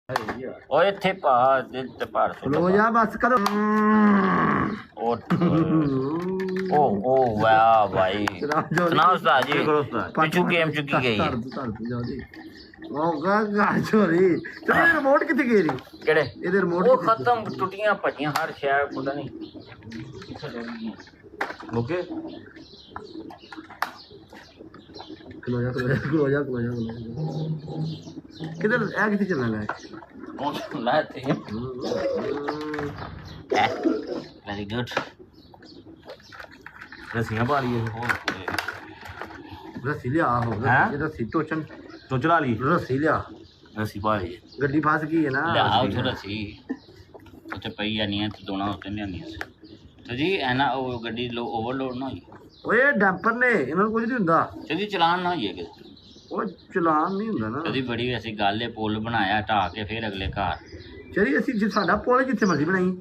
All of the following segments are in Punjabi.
ਓਏ ਇੱਥੇ ਪਾ ਤੇ ਭਾਰ ਖਲੋ ਜਾ ਬਸ ਕਰੋ ਉਹ ਵਾਹ ਭਾਈ ਸੁਣਾ ਉਸਤਾਦ ਜੀ ਪਿੱਛੂ ਗੇਮ ਚੁੱਕੀ ਗਈ ਉਹ ਗਾ ਚੋਰੀ ਤੇ ਰਿਮੋਟ ਕਿੱਥੇ ਗਈ ਰੀ ਕਿਹੜੇ ਇਹਦੇ ਰਿਮੋਟ ਉਹ ਖਤਮ ਟੁੱਟੀਆਂ ਭੱਜੀਆਂ ਹਰ ਸ਼ਹਿਰ ਪਤਾ ਨਹੀਂ ਓਕੇ ਖਲੋ ਜਾ ਕਿਧਰ ਆ ਕਿੱਥੇ ਚੱਲਣਾ ਹੈ ਉਹ ਲੈ ਤੇ ਵੈਰੀ ਗੁੱਡ ਰਸੀਆਂ ਪਾ ਲਈ ਰੱਸੀ ਲਿਆ ਹੋ ਇਹ ਰੱਸੀ ਟੋਚਨ ਚਲਾ ਲਈ ਰੱਸੀ ਲਿਆ ਅਸੀਂ ਪਾ ਲਈ ਗੱਡੀ ਫਸ ਗਈ ਹੈ ਨਾ ਲਿਆ ਉੱਥੇ ਰੱਸੀ ਉੱਥੇ ਪਈ ਜਾਣੀ ਹੈ ਤੇ ਦੋਣਾ ਉੱਤੇ ਲਿਆਉਣੀ ਸੀ ਤੇ ਜੀ ਐਨਾ ਉਹ ਗੱਡੀ ਓਵਰਲੋਡ ਨਾ ਹੋਈ ਓਏ ਡੈਂਪਰ ਨੇ ਇਹਨਾਂ ਨੂੰ ਕੁਝ ਨਹੀਂ ਹੁੰਦਾ ਤੇ ਚਲਾਨ ਨਾ ਹੋਈਏ ਕਿਤੇ ਉਹ ਚਲਾਨ ਨਹੀਂ ਹੁੰਦਾ ਨਾ ਕਦੀ ਬੜੀ ਐਸੀ ਗੱਲ ਹੈ ਪੁੱਲ ਬਣਾਇਆ ਢਾਹ ਕੇ ਫਿਰ ਅਗਲੇ ਘਰ ਚਲੀ ਅਸੀਂ ਜੇ ਸਾਡਾ ਪੁੱਲ ਜਿੱਥੇ ਮਰਜ਼ੀ ਬਣਾਈ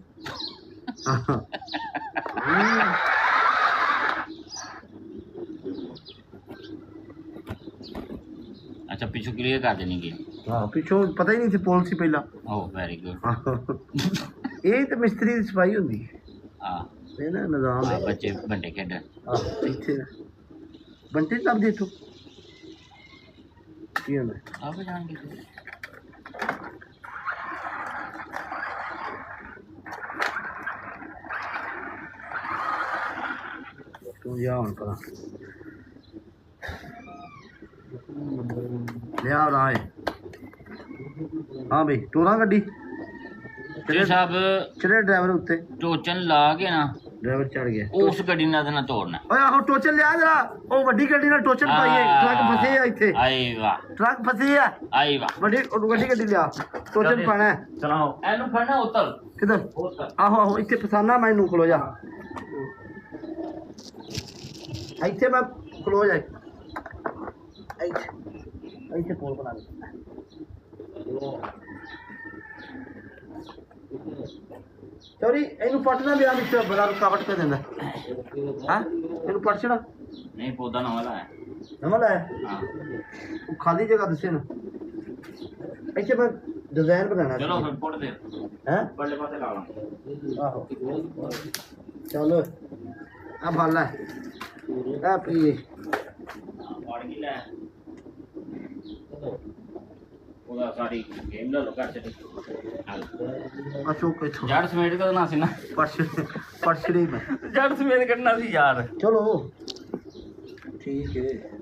ਅੱਛਾ ਪਿੱਛੋਂ ਕਲੀਅਰ ਕਰ ਦੇਣੀ ਗਈ ਹਾਂ ਪਿੱਛੋਂ ਪਤਾ ਹੀ ਨਹੀਂ ਸੀ ਪੁੱਲ ਸੀ ਪਹਿਲਾਂ ਓ ਵੈਰੀ ਗੁੱਡ ਇਹ ਤਾਂ ਮਿਸਤਰੀ ਦੀ ਸਫਾਈ ਹੁੰਦੀ ਹੈ ਹਾਂ ਇਹ ਨਾ ਨਿਜ਼ਾਮ ਹੈ ਬੱਚੇ ਬੰਟੇ ਖੇਡਣ ਇੱਥੇ ਬੰਟੇ ਲੱਭਦੇ ਇੱਥੋਂ ਕੀ ਹੁੰਦਾ ਆਪ ਜਾਣਗੇ ਤੂੰ ਜਾ ਹੁਣ ਪਰਾਂ ਲਿਆ ਰਾਏ ਹਾਂ ਬਈ ਟੋਰਾ ਗੱਡੀ ਜੀ ਸਾਹਿਬ ਚੜੇ ਡਰਾਈਵਰ ਉੱਤੇ ਟੋਚਨ ਲਾ ਕੇ ਨਾ ਡਰਾਈਵਰ ਚੜ ਗਿਆ ਉਸ ਗੱਡੀ ਨਾਲ ਨਾ ਤੋੜਨਾ ਓਏ ਆਹੋ ਟੋਚਨ ਲਿਆ ਜਰਾ ਉਹ ਵੱਡੀ ਗੱਡੀ ਨਾਲ ਟੋਚਨ ਪਾਈਏ ਟਰੱਕ ਫਸੇ ਆ ਇੱਥੇ ਆਈ ਵਾਹ ਟਰੱਕ ਫਸੇ ਆ ਆਈ ਵਾਹ ਵੱਡੀ ਗੱਡੀ ਲਿਆ ਟੋਚਨ ਪਾਣਾ ਚਲਾਓ ਇਹਨੂੰ ਫੜਨਾ ਉਤਲ ਕਿੱਧਰ ਉਤਲ ਆਹੋ ਇੱਥੇ ਫਸਾਨਾ ਮੈਨੂੰ ਖਲੋ ਜਾ ਇੱਥੇ ਮੈਂ ਖਲੋ ਜਾ ਇੱਥੇ ਪੋਲ ਬਣਾ ਦੇ ਚੋਰੀ ਇਹਨੂੰ ਪੱਟਣਾ ਲਿਆ ਵਿੱਚ ਬੜਾ ਰੁਕਾਵਟ ਕੇ ਦਿੰਦਾ ਹਾਂ ਇਹਨੂੰ ਪੱਟ ਛੜਾ ਨਹੀਂ ਪੌਦਾ ਨਵਾਂ ਲਾਇਆ ਨਵਾਂ ਲਾਇਆ ਹਾਂ ਉਹ ਖਾਲੀ ਜਗ੍ਹਾ ਦੱਸੇ ਨਾ ਇੱਥੇ ਮੈਂ ਡਿਜ਼ਾਈਨ ਬਣਾਉਣਾ ਚਲੋ ਫਿਰ ਪੁੱਟ ਦੇ ਹੈ ਪਰਲੇ ਪਾਸੇ ਲਾ ਲਾਂ ਆਹੋ ਚਲੋ ਆ ਭਾਲਾ ਆ ਪੀ ਵੜ ਗਈ ਲੈ ਉਹਦਾ ਸਾਡੀ ਗੇਮ ਦਾ ਲੋਕਾਂ ਚ ਅਸ਼ੋਕ ਇੱਥੋਂ ਜੜ ਸਮੇਟ ਕਰਨਾ ਸੀ ਨਾ ਪਰਛੜੀ ਮੈਂ ਜੜ ਸਮੇਟ ਕਰਨਾ ਸੀ ਯਾਰ ਚਲੋ ਠੀਕ ਹੈ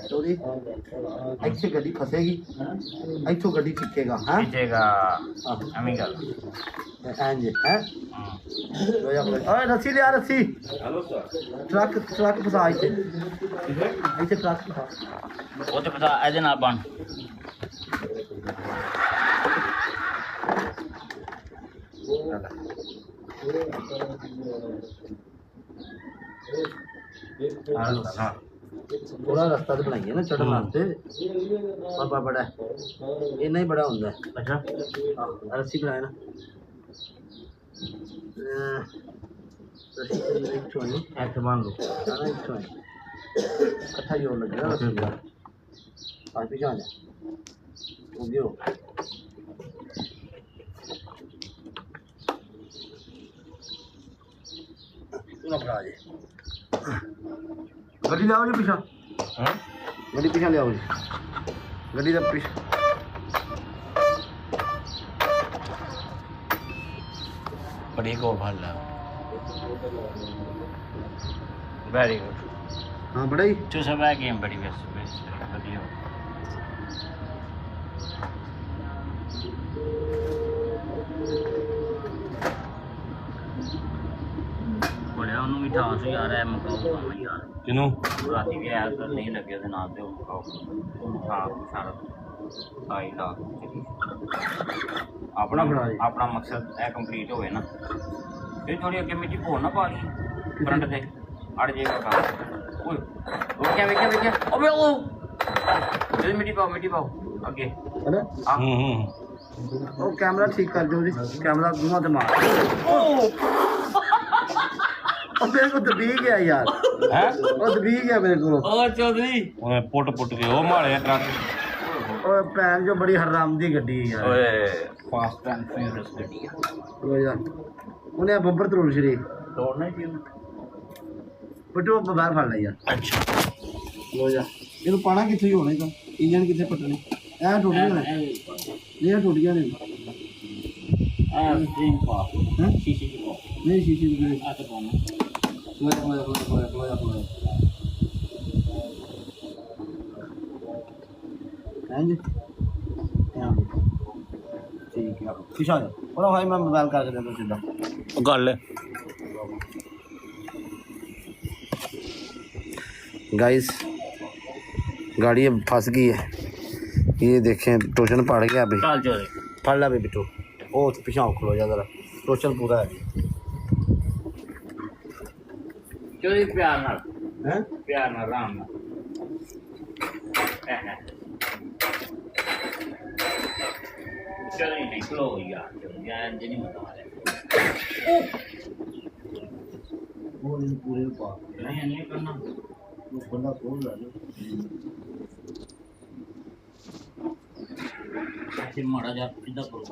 ਚੋਰੀ ਇੱਥੇ ਗੱਡੀ ਫਸੇਗੀ ਇੱਥੋਂ ਗੱਡੀ ਖਿੱਚੇਗਾ ਹਾਂ ਖਿੱਚੇਗਾ ਐਵੇਂ ਗੱਲ ਇੰਜ ਹੈ ਓਏ ਰੱਸੀ ਲਿਆ ਰੱਸੀ ਟਰੱਕ ਫਸਾ ਇੱਥੇ ਟਰੱਕ ਫਸਾ ਉਹ ਤੇ ਪਤਾ ਇਹਦੇ ਨਾਲ ਬਣ थोड़ा रास्ता तो बनाइए ना चढ़न वास्ते बाबा बड़ा इन्ना ही बड़ा होंगे अच्छा रस्सी बनाए ना मान लो कट्ठा जोड़ लगेगा रस्सी का आज पीछे आ जा गड्डी लियाओ जी पीछा गड्डी पीछा लियाओ जी गड्डी का पीछा बड़ी को भाल वेरी गुड हाँ बड़ा ही जो सब है गेम बड़ी बेस्ट बढ़िया बोलिया ਉਹਨੂੰ ਵੀ ਠਾਸ ਯਾਰ ਐ ਮਕਾਉ ਕੰਮ ਯਾਰ ਕਿਨੂੰ ਰਾਤੀ ਵੀ ਆਇਆ ਤਾਂ ਨਹੀਂ ਲੱਗੇ ਉਹਦੇ ਨਾਲ ਤੇ ਉਹ ਮਕਾਉ ਹਾਂ ਸਾਰਾ ਆਈ ਦਾ ਆਪਣਾ ਮਕਸਦ ਇਹ ਕੰਪਲੀਟ ਹੋਵੇ ਨਾ ਫਿਰ ਥੋੜੀ ਅੱਗੇ ਮਿੱਟੀ ਭੋਰ ਨਾ ਪਾ ਲਈ ਫਰੰਟ ਤੇ ਅੜ ਜਾਏਗਾ ਕੰਮ ਓਏ ਉਹ ਵੇਖਿਆ ਓਏ ਉਹ ਜਦ ਮਿੱਟੀ ਪਾਓ ਅੱਗੇ है ना वो कैमरा ठीक कर दो जी कैमरा घुमा दे मार ਮੇਰੇ ਕੋਲ ਦਬੀ ਗਿਆ ਯਾਰ ਹੈ ਉਹ ਦਬੀ ਗਿਆ ਮੇਰੇ ਕੋਲ ਉਹ ਚੌਧਰੀ ਉਹਨੇ ਪੁੱਟ ਕੇ ਉਹ ਮਾਰਿਆ ਟਰੱਕ ਉਹ ਭੈਣ ਜੋ ਬੜੀ ਹਰਾਮ ਦੀ ਗੱਡੀ ਹੈ ਯਾਰ ਓਏ ਫਾਸਟ ਐਂਡ ਫਿਊਰੀਅਸ ਗੱਡੀ ਆ ਉਹ ਯਾਰ ਉਹਨੇ ਬੰਪਰ ਤੋੜ ਛੜੀ ਤੋੜਨਾ ਹੀ ਸੀ ਬਟੂ ਆਪਾਂ ਬਾਹਰ ਫੜ ਲਿਆ ਯਾਰ ਅੱਛਾ ਲੋ ਜਾ ਇਹਨੂੰ ਪਾਣਾ ਕਿੱਥੇ ਹੀ ਹੋਣੇ ਤਾਂ ਇੰਜਣ ਕਿੱਥੇ ਪੱਟਣੇ ਇਹ ਟੁੱਟ ਜਾਣਾ ਇਹ ਟੁੱਟ ਜਾਣੇ ਆ ਸਟ੍ਰਿੰਗ ਪਾ ਹੈਂ? ਸ਼ੀਸ਼ੇ ਦੀ ਪਾ ਨਹੀਂ ਸ਼ੀਸ਼ੇ ਦੇ ਆ ਤੇ ਪਾਉਣਾ ਹੋਇਆ ਹਾਂਜੀ ਠੀਕ ਹੈ ਖੁਸ਼ ਆ ਜਾ ਬੜਾ ਭਾਈ ਮੈਂ ਮੋਬਾਈਲ ਕਰਕੇ ਦੇ ਦੂੰ ਸਿੱਧਾ ਗੱਲ गाइस गाड़ी अब फंस गई है ये देखें टोचन पड़ गया अभी ਚੱਲ ਚੋਰੇ फड़ ला अभी बिटू ओ तो पीछे खलो जा जरा टोचन पूरा है ਚੋਰੀ ਪਿਆਰ ਨਾਲ हैं ਪਿਆਰ ਨਾਲ ਆਰਾਮ ਨਾਲ ਚੋਰੀ ਨਹੀਂ ਖਲੋ ਯਾਰ ਯਾਰ ਜਿਹਨੀ ਮਤਾ ਮਾਰੇ वो इन पूरे पा ਨਹੀਂ ਨਹੀਂ ਕਰਨਾ वो बंदा खोल रहा है ਐਸੇ ਮਾੜਾ ਜਾ ਸਿੱਧਾ ਕਰੋ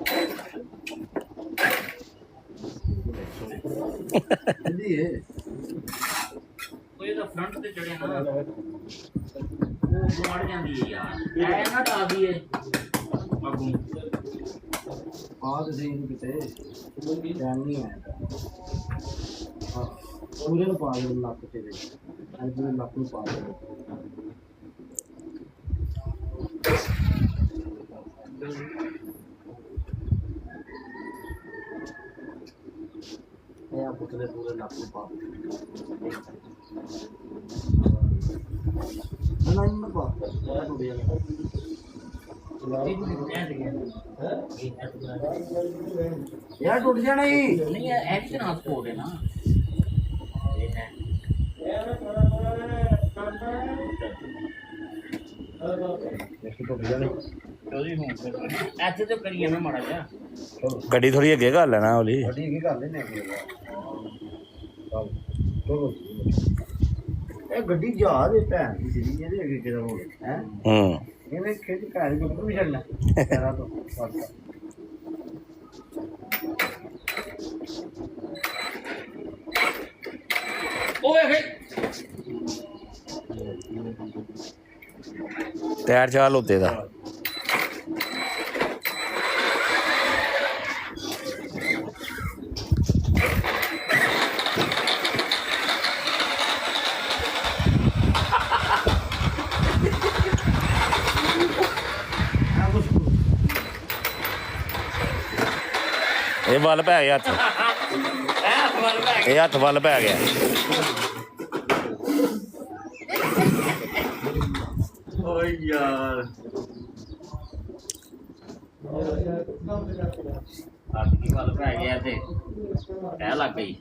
जल्दी है ਉਹ ਇਹਦਾ ਫਰੰਟ ਤੇ ਚੜਿਆ ਨਾ ਉਹ ਮੜ ਜਾਂਦੀ ਹੈ ਯਾਰ ਐ ਨਾ ਡਾ ਦਈਏ ਅੱਗੋਂ आज नहीं किते टाइम नहीं है हां पूरे को पा दो लाख तेरे आज पूरे लाख को पा दो या पूरे लाख को पा नहीं ना पा टूट गया यार टूट जाना ही ਨਹੀਂ ਇਹ ਵੀ ਟ੍ਰਾਂਸਪੋਰਟ ਹੈ ਨਾ ਇਹ ਹੈ टूट जाना ਚੋਰੀ ਹੁਣ ਇੱਥੇ ਤੋਂ ਕਰੀਏ ਨਾ ਮਾੜਾ ਜਿਹਾ ਗੱਡੀ ਥੋੜੀ ਅੱਗੇ ਕਰ ਲੈਣਾ ਉਹਲੀ अभी की कर लेने चलो ਇਹ ਗੱਡੀ ਜਹਾਜ਼ ਹੈ ਭੈਣ ਦੀ ਜਿਹੜੀ ਇਹਦੇ ਅੱਗੇ ਕਿਹਦਾ ਹੋ ਹੈ ਹੂੰ ਇਹਨੇ ਖੇਤ ਘਰ ਦੇ ਉੱਪਰ ਵੀ ਛੱਡਣਾ ਪੈਰਾਂ ਤੋਂ ਫਸ ਓਏ ਹੇ ਟਾਇਰ ਚਾਲ ਉੱਤੇ ਦਾ ਇਹ ਵੱਲ ਪੈ ਗਿਆ ਹੱਥ ਇਹ ਸਵਾਲ ਪੈ ਇਹ ਹੱਥ ਵੱਲ ਪੈ ਗਿਆ ਓਏ ਯਾਰ ਹੱਥ ਕੀ ਵੱਲ ਪੈ ਗਿਆ ਤੇ ਇਹ ਲੱਗ ਗਈ